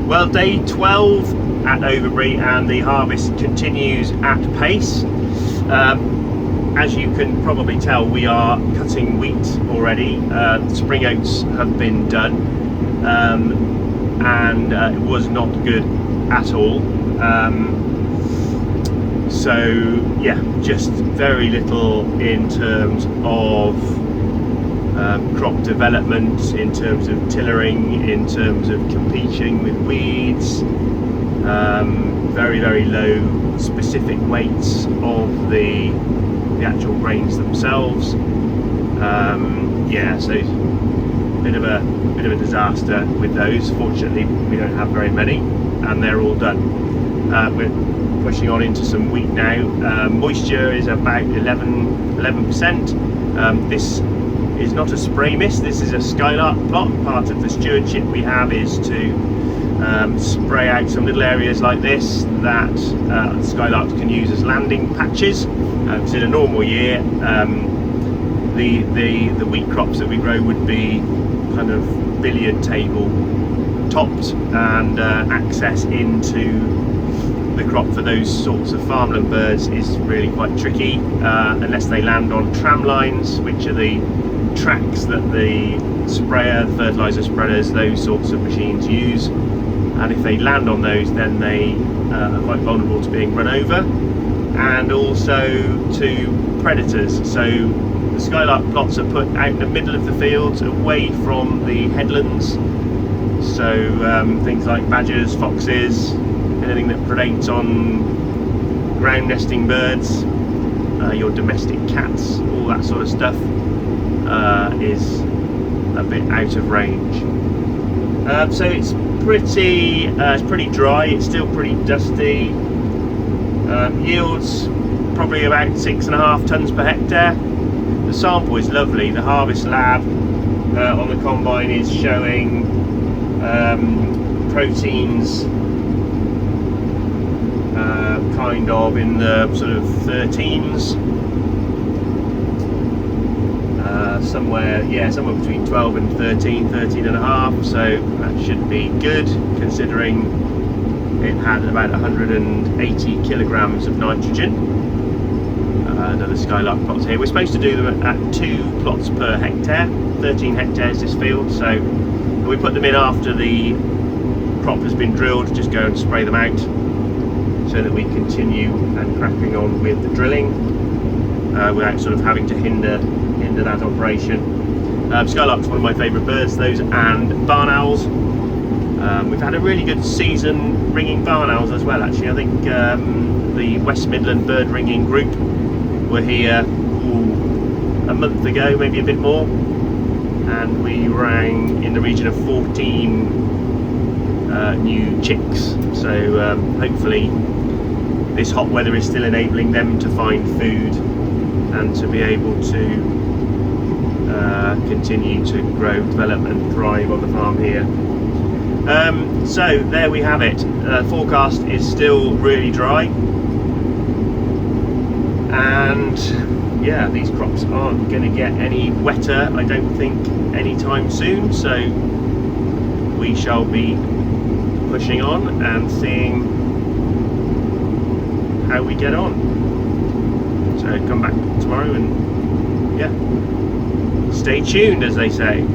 Well, day 12 at Overbury, and the harvest continues at pace. As you can probably tell, we are cutting wheat already. Spring oats have been done, and it was not good at all. So yeah, just very little in terms of crop development, in terms of tillering, in terms of competing with weeds. Very, very low specific weights of the actual grains themselves. Yeah, so bit of a disaster with those. Fortunately, we don't have very many, and they're all done. We're pushing on into some wheat now. Moisture is about 11%. This is not a spray mist, this is a skylark plot. Part of the stewardship we have is to spray out some little areas like this that skylarks can use as landing patches. Because in a normal year, the wheat crops that we grow would be kind of billiard table topped, and access into the crop for those sorts of farmland birds is really quite tricky, unless they land on tram lines, which are the tracks that the sprayer, the fertiliser spreaders, those sorts of machines use. And if they land on those, then they are quite vulnerable to being run over, and also to predators. So the skylark plots are put out in the middle of the fields, away from the headlands. So things like badgers, foxes, anything that predates on ground nesting birds, your domestic cats, all that sort of stuff is a bit out of range. So it's pretty dry, it's still pretty dusty. Yields probably about 6.5 tonnes per hectare. The sample is lovely. The harvest lab on the combine is showing proteins kind of in the sort of 13s, somewhere between 12 and 13 and a half. So that should be good, considering it had about 180 kilograms of nitrogen. Another skylark plots here. We're supposed to do them at 2 plots per hectare, 13 hectares this field, so we put them in after the crop has been drilled. Just go and spray them out so that we continue and cracking on with the drilling without sort of having to hinder that operation. Skylark's one of my favourite birds, those and barn owls. We've had a really good season ringing barn owls as well, actually. I think the West Midland bird ringing group were here a month ago, maybe a bit more, and we rang in the region of 14 new chicks. So hopefully this hot weather is still enabling them to find food and to be able to continue to grow, develop and thrive on the farm here. So there we have it. Forecast is still really dry, and yeah, these crops aren't going to get any wetter, I don't think, anytime soon. So we shall be pushing on and seeing how we get on. So come back tomorrow and yeah, stay tuned, as they say.